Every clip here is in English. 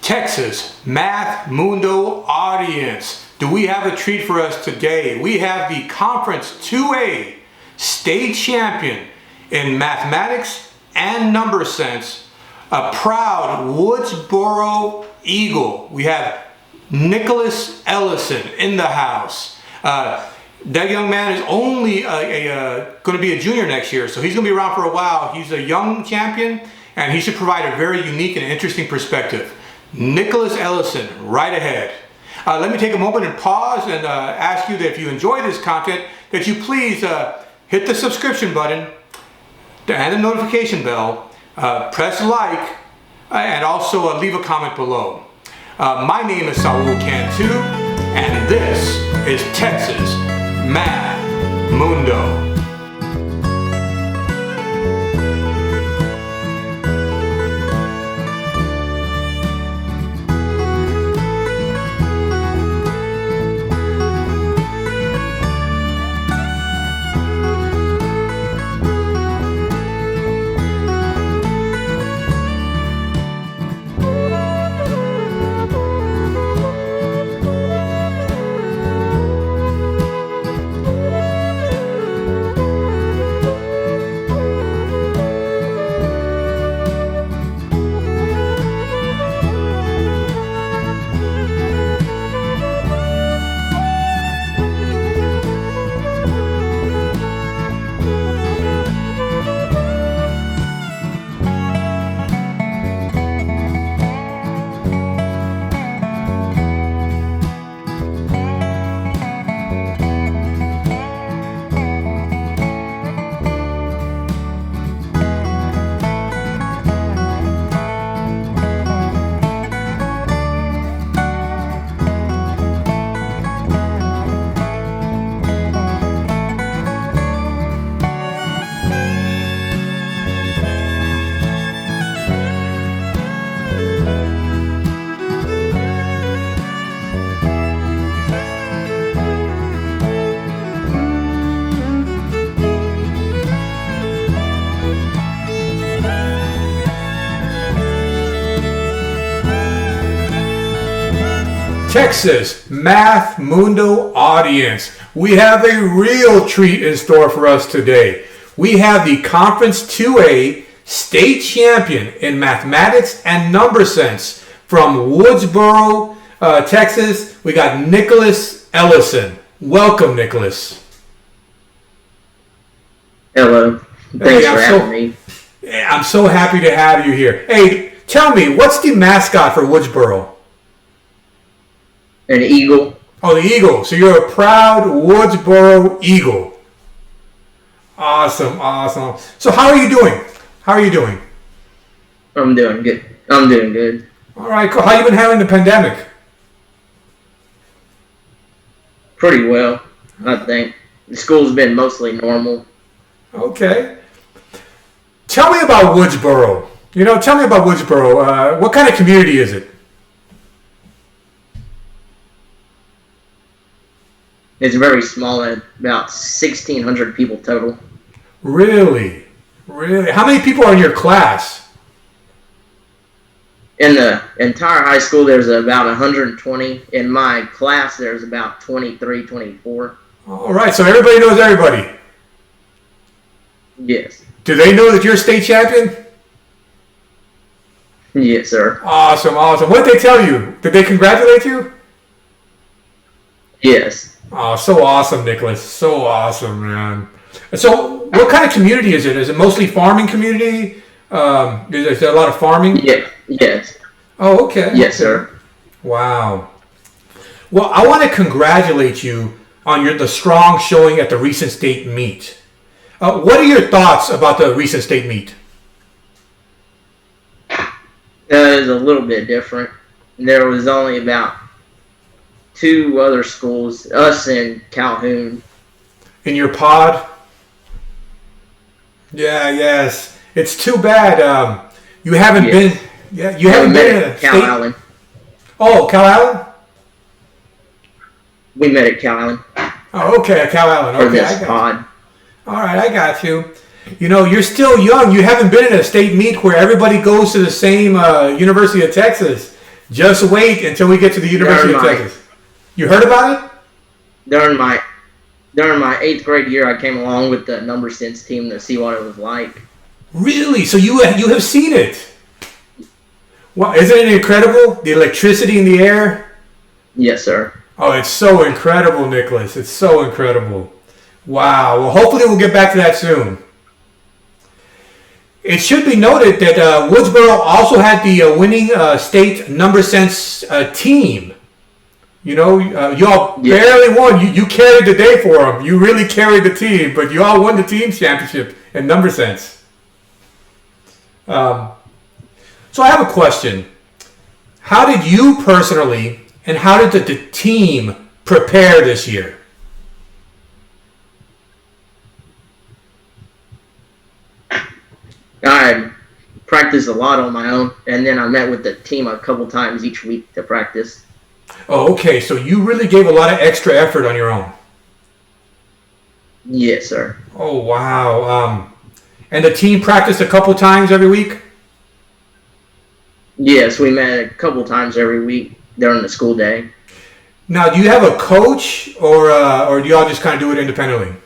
Texas Math Mundo audience, do we have a treat for us today? We have the Conference 2A state champion in mathematics and number sense, a proud Woodsboro Eagle. We have Nickolas Ellison in the house. That young man is only going to be a junior next year, so he's going to be around for a while. He's a young champion, and he should provide a very unique and interesting perspective. Nickolas Ellison, right ahead. Let me take a moment and pause and ask you that if you enjoy this content, that you please hit the subscription button and the notification bell, press like, and also leave a comment below. My name is Saul Cantu, and this is Texas Math Mundo. Texas Math Mundo audience, we have a real treat in store for us today. We have the Conference 2A state champion in mathematics and number sense from Woodsboro, Texas. We got Nickolas Ellison. Welcome, Nickolas. Hello. Thanks for having me. I'm so happy to have you here. Hey, tell me, what's the mascot for Woodsboro? An eagle. Oh, the eagle. So you're a proud Woodsboro Eagle. Awesome, awesome. So how are you doing? How are you doing? I'm doing good. I'm doing good. All right, cool. How you been handling the pandemic? Pretty well, I think. The school's been mostly normal. Okay. Tell me about Woodsboro. Tell me about Woodsboro. What kind of community is it? It's very small, at about 1,600 people total. Really? Really? How many people are in your class? In the entire high school, there's about 120. In my class, there's about 23, 24. All right, so everybody knows everybody. Yes. Do they know that you're state champion? Yes, sir. Awesome, awesome. What did they tell you? Did they congratulate you? Yes. Oh, so awesome, Nickolas. So awesome, man. So what kind of community is it? Is it mostly farming community? Is there a lot of farming? Yeah. Yes. Oh, okay. Yes, sir. Wow. Well, I want to congratulate you on the strong showing at the recent state meet. What are your thoughts about the recent state meet? That is a little bit different. There was only about 2 other schools, us and Calhoun. In your pod? Yeah, yes. It's too bad you haven't been. Yeah, you haven't been in a Cal state. Allen. Oh, Cal Allen? We met at Cal Allen. Oh, okay, Cal Allen. For Okay, this I got pod. you. All right, I got you. You're still young. You haven't been in a state meet where everybody goes to the same University of Texas. Just wait until we get to the University of Texas. You heard about it? During my 8th grade year, I came along with the number sense team to see what it was like. Really? So you have seen it? Wow, isn't it incredible? The electricity in the air? Yes, sir. Oh, it's so incredible, Nickolas. It's so incredible. Wow. Well, hopefully we'll get back to that soon. It should be noted that Woodsboro also had the winning state number sense team. You know, y'all barely won. You carried the day for them. You really carried the team, but you all won the team championship in number sense. So I have a question. How did you personally and how did the team prepare this year? I practiced a lot on my own, and then I met with the team a couple times each week to practice. Oh, okay. So you really gave a lot of extra effort on your own. Yes, sir. Oh, wow. And the team practiced a couple times every week? Yes, we met a couple times every week during the school day. Now, do you have a coach, or do y'all just kind of do it independently?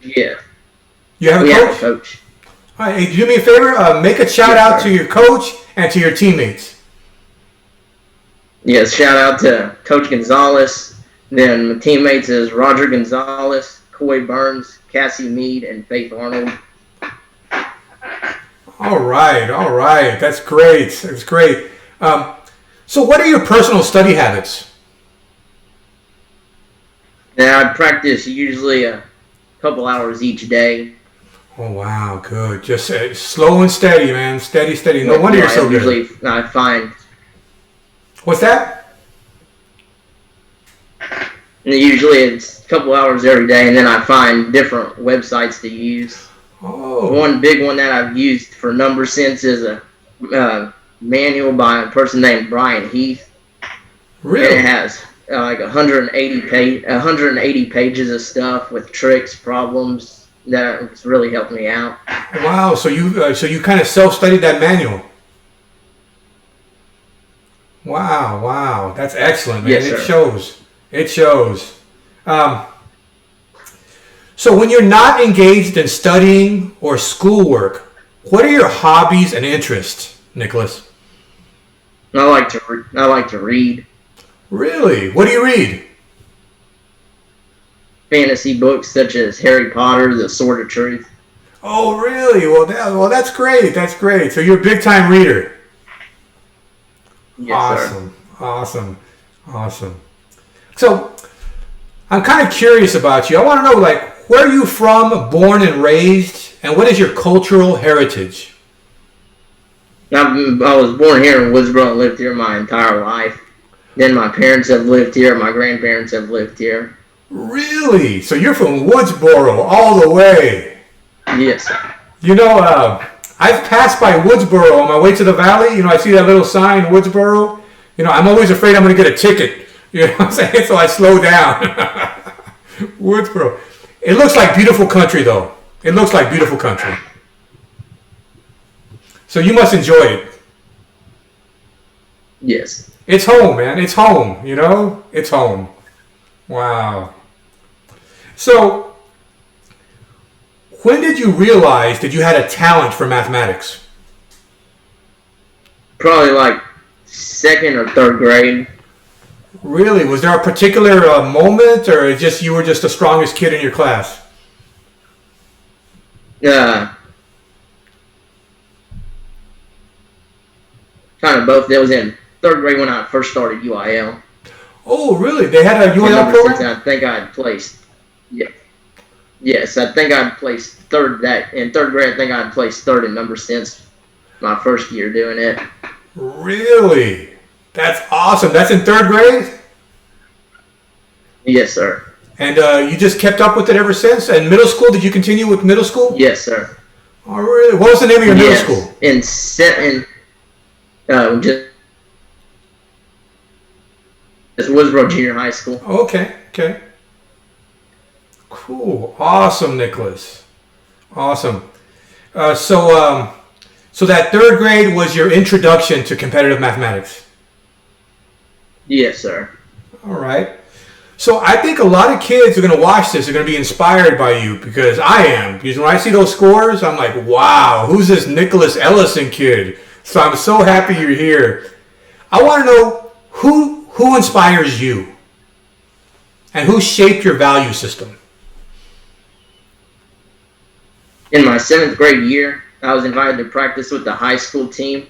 Yeah. You have a coach? Have a coach. All right, hey, do me a favor. Make a shout out to your coach and to your teammates. Yes, shout out to Coach Gonzalez. Then my teammates is Roger Gonzalez, Coy Burns, Cassie Mead, and Faith Arnold. All right. That's great. So what are your personal study habits? Now, I practice usually a couple hours each day. Oh, wow. Good. Just slow and steady, man. Steady. No wonder you're so good. Usually I find... What's that? Usually it's a couple hours every day, and then I find different websites to use. Oh. One big one that I've used for number sense is a manual by a person named Brian Heath. Really? And it has like 180 pages of stuff with tricks, problems that's really helped me out. Wow. So you kind of self-studied that manual. Wow. That's excellent, man. Yes, sir. It shows. So when you're not engaged in studying or schoolwork, what are your hobbies and interests, Nickolas? I like to read. Really? What do you read? Fantasy books such as Harry Potter, The Sword of Truth. Oh, really? Well, that's great. So you're a big-time reader. Yes, sir. Awesome. So I'm kind of curious about you. I want to know, where are you from, born and raised, and what is your cultural heritage? I was born here in Woodsboro and lived here my entire life. Then my parents have lived here. My grandparents have lived here. Really? So you're from Woodsboro all the way? Yes, sir. You know, I've passed by Woodsboro on my way to the valley. You know, I see that little sign, Woodsboro. You know, I'm always afraid I'm going to get a ticket. You know what I'm saying? So I slow down. Woodsboro. It looks like beautiful country, though. It looks like beautiful country. So you must enjoy it. Yes. It's home, man. It's home, you know? It's home. Wow. So, when did you realize that you had a talent for mathematics? Probably like 2nd or 3rd grade. Really? Was there a particular moment, or you were just the strongest kid in your class? Kind of both. That was in 3rd grade when I first started UIL. Oh, really? They had a UIL program? I think I had placed. Yeah. Yes, I think I placed 3rd in 3rd grade. I think I had placed 3rd in number sense my first year doing it. Really? That's awesome. That's in 3rd grade? Yes, sir. And you just kept up with it ever since? And middle school, did you continue with middle school? Yes, sir. Oh, really? What was the name of your middle school? It's Woodsboro Junior High School. Okay. Cool. Awesome, Nickolas. Awesome. So So that third grade was your introduction to competitive mathematics? Yes, sir. All right. So I think a lot of kids are going to watch this, are going to be inspired by you, because I am. Because when I see those scores, I'm like, wow, who's this Nickolas Ellison kid? So I'm so happy you're here. I want to know who inspires you and who shaped your value system. In my 7th grade year, I was invited to practice with the high school team,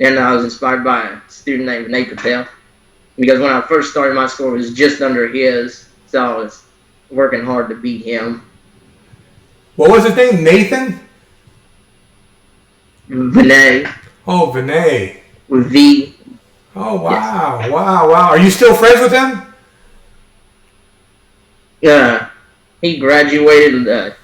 and I was inspired by a student named Nate Patel. Because when I first started, my score was just under his, so I was working hard to beat him. What was his name? Nathan? Vinay. Oh, Vinay. With V. Oh, wow. Yes. Wow. Are you still friends with him? He graduated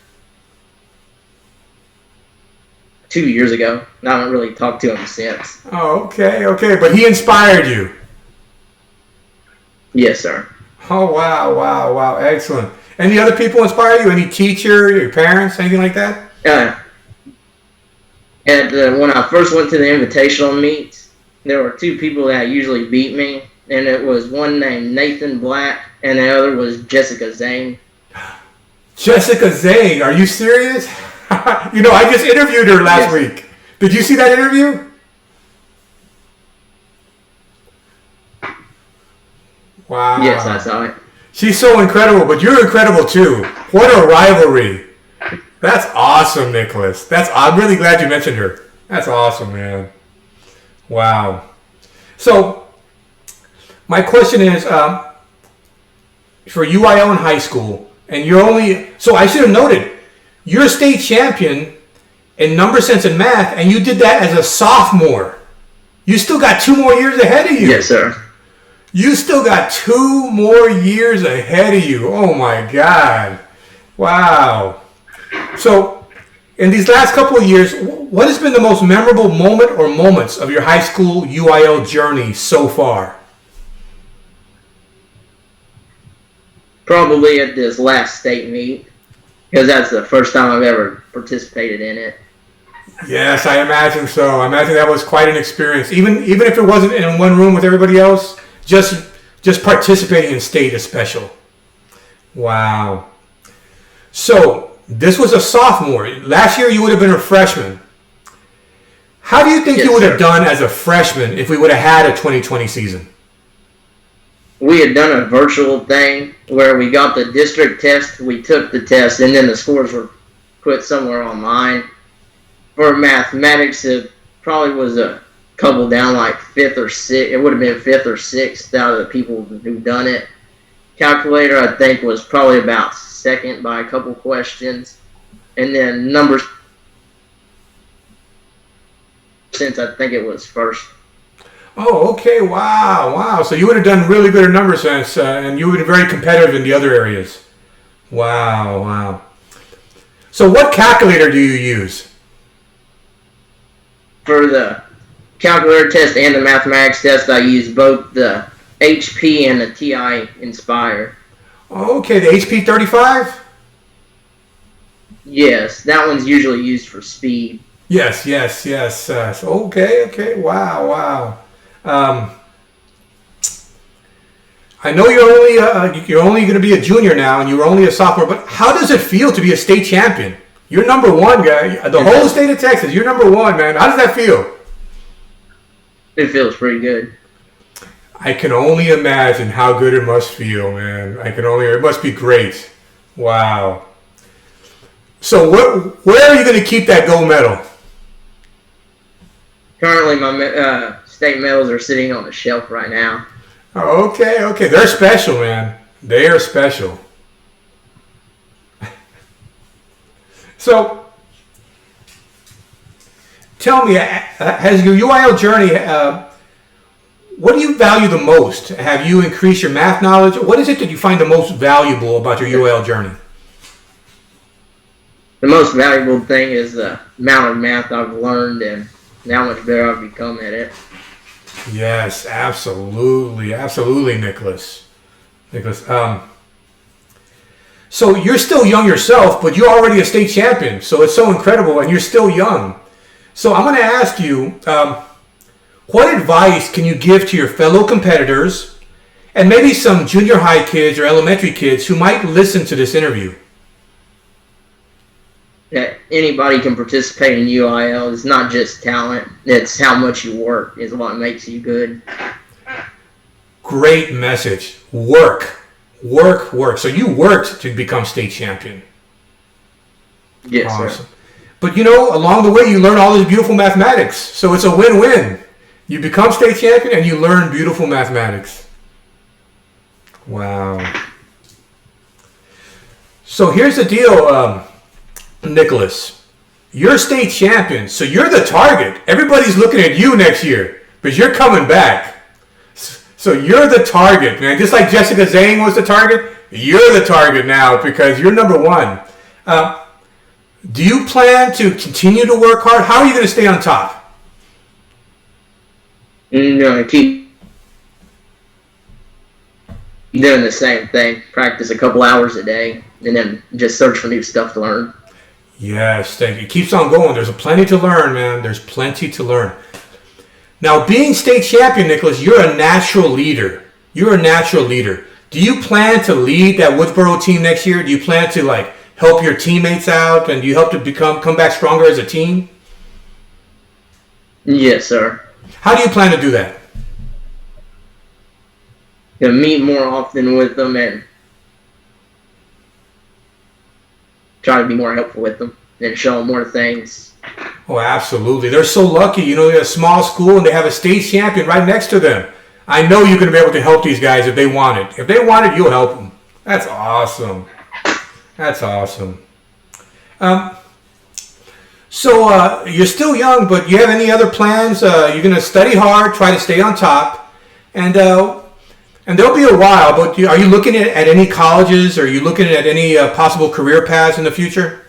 2 years ago. And I haven't really talked to him since. Oh, okay. But he inspired you. Yes, sir. Oh, wow. Excellent. Any other people inspire you? Any teacher, your parents, anything like that? When I first went to the invitational meets, there were 2 people that usually beat me, and it was one named Nathan Black, and the other was Jessica Zane. Jessica Zane? Are you serious? I just interviewed her last week. Did you see that interview? Wow. Yes, I saw it. She's so incredible, but you're incredible too. What a rivalry. That's awesome, Nickolas. I'm really glad you mentioned her. That's awesome, man. Wow. So, my question is, for UIL in high school, and so I should have noted, you're a state champion in number sense and math, and you did that as a sophomore. You still got 2 more years ahead of you. Yes, sir. You still got 2 more years ahead of you. Oh my God. Wow. So, in these last couple of years, what has been the most memorable moment or moments of your high school UIL journey so far? Probably at this last state meet, because that's the first time I've ever participated in it. Yes, I imagine so. I imagine that was quite an experience. Even if it wasn't in one room with everybody else, just participating in state is special. Wow. So, this was a sophomore. Last year you would have been a freshman. How do you think you would have done as a freshman if we would have had a 2020 season? We had done a virtual thing where we got the district test, we took the test, and then the scores were put somewhere online. For mathematics, it probably was a couple down, like 5th or 6th. It would have been 5th or 6th out of the people who done it. Calculator, I think, was probably about 2nd by a couple questions. And then numbers, since I think it was 1st. Oh, okay. Wow. So you would have done really good in number sense, and you would have been very competitive in the other areas. Wow. So what calculator do you use? For the calculator test and the mathematics test, I use both the HP and the TI Inspire. Okay, the HP 35? Yes, that one's usually used for speed. Yes. Okay. Wow. I know you're only going to be a junior now, and you were only a sophomore. But how does it feel to be a state champion? You're number 1, guy. The whole state of Texas. You're number 1, man. How does that feel? It feels pretty good. I can only imagine how good it must feel, man. It must be great. Wow. So where are you going to keep that gold medal? Currently, my state medals are sitting on the shelf right now. Oh, okay. They're special, man. They are special. So, tell me, has your UIL journey, what do you value the most? Have you increased your math knowledge? What is it that you find the most valuable about your UIL journey? The most valuable thing is the amount of math I've learned and how much better I've become at it. Yes, absolutely, Nickolas. So you're still young yourself, but you're already a state champion. So it's so incredible, and you're still young. So I'm going to ask you, what advice can you give to your fellow competitors and maybe some junior high kids or elementary kids who might listen to this interview? That anybody can participate in UIL. It's not just talent. It's how much you work is what makes you good. Great message. Work. Work, work. So you worked to become state champion. Yes, awesome. Sir. But along the way you learn all this beautiful mathematics. So it's a win-win. You become state champion and you learn beautiful mathematics. Wow. So here's the deal, Nickolas. You're state champion, so you're the target. Everybody's looking at you next year, but you're coming back. So you're the target, man. Just like Jessica Zhang was the target, you're the target now because you're number one. Do you plan to continue to work hard? How are you going to stay on top? No, keep doing the same thing. Practice a couple hours a day, and then just search for new stuff to learn. Yes, thank you. It keeps on going. There's plenty to learn, man. There's plenty to learn. Now, being state champion, Nickolas, you're a natural leader. You're a natural leader. Do you plan to lead that Woodsboro team next year? Do you plan to help your teammates out, and do you help to come back stronger as a team? Yes, sir. How do you plan to do that? To meet more often with them and try to be more helpful with them and show them more things. Oh, absolutely. They're so lucky. They're a small school and they have a state champion right next to them. I know you're going to be able to help these guys if they want it. If they want it, you'll help them. That's awesome. That's awesome. So you're still young, but you have any other plans? You're going to study hard, try to stay on top, and there'll be a while. But are you looking at any colleges? Are you looking at any possible career paths in the future?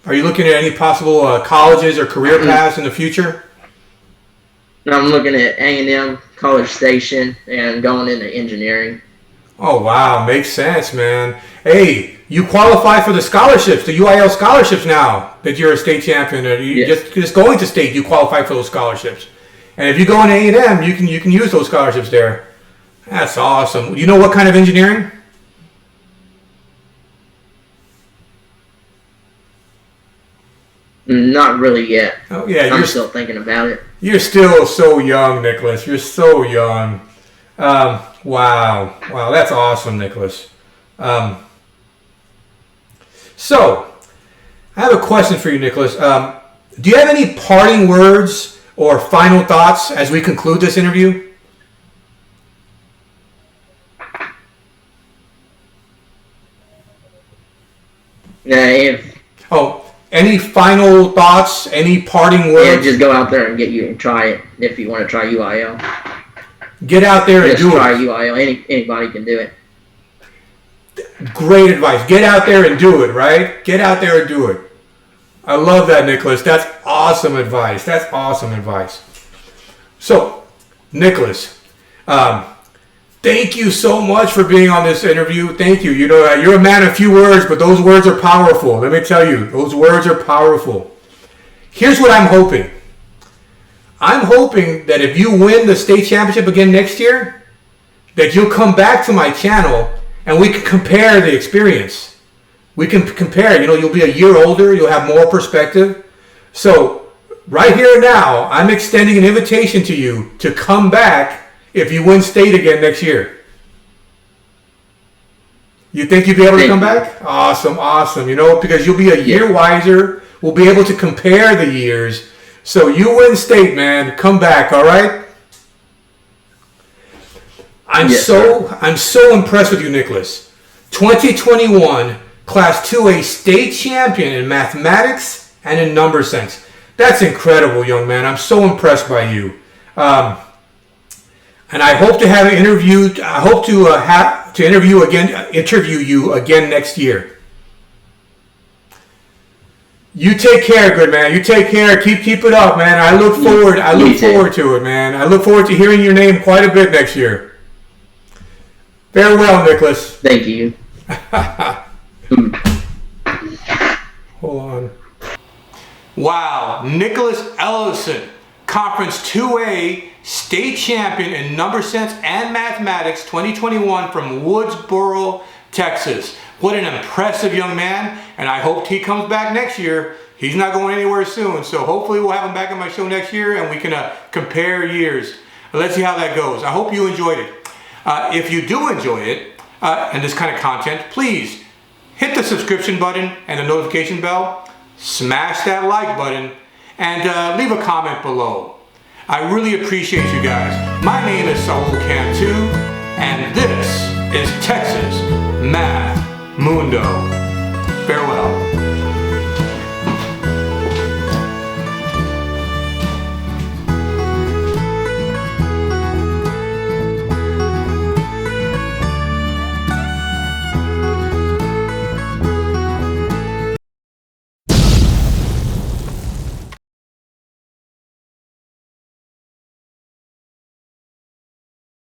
Are you looking at any possible colleges or career paths in the future? I'm looking at A&M, College Station, and going into engineering. Oh, wow. Makes sense, man. Hey, you qualify for the scholarships, the UIL scholarships now that you're a state champion. Yes. Just going to state, you qualify for those scholarships. And if you go in A&M, you can use those scholarships there. That's awesome. You know what kind of engineering? Not really yet. Oh, yeah. I'm still thinking about it. You're still so young, Nickolas. You're so young. Wow. That's awesome, Nickolas. So, I have a question for you, Nickolas. Do you have any parting words or final thoughts as we conclude this interview? Any final thoughts? Any parting words? Yeah, just go out there and try it if you want to try UIL. Get out there and do it. Try UIL. Anybody can do it. Great advice. Get out there and do it, right? Get out there and do it. I love that, Nickolas. That's awesome advice. So, Nickolas, thank you so much for being on this interview. Thank you. You're a man of few words, but those words are powerful. Let me tell you, those words are powerful. Here's what I'm hoping. I'm hoping that if you win the state championship again next year, that you'll come back to my channel and we can compare the experience. We can compare. You'll be a year older. You'll have more perspective. So right here and now, I'm extending an invitation to you to come back if you win state again next year. You think you'll be able to come back? Awesome. Because you'll be a year wiser. We'll be able to compare the years. So you win state, man. Come back, all right? I'm so impressed with you, Nickolas. 2021 Class 2A state champion in mathematics and in number sense. That's incredible, young man. I'm so impressed by you. And I hope to have an interview. I hope to interview you again next year. You take care, good man. You take care. Keep it up, man. I look forward to it, man. I look forward to hearing your name quite a bit next year. Farewell, Nickolas. Thank you. Hold on. Wow, Nickolas Ellison, Conference 2A state champion in number sense and mathematics 2021 from Woodsboro, Texas. What an impressive young man, and I hope he comes back next year. He's not going anywhere soon, so hopefully we'll have him back on my show next year and we can compare years. Let's see how that goes. I hope you enjoyed it. If you do enjoy it and this kind of content, please hit the subscription button and the notification bell, smash that like button, and leave a comment below. I really appreciate you guys. My name is Saul Cantu, and this is Texas Math Mundo.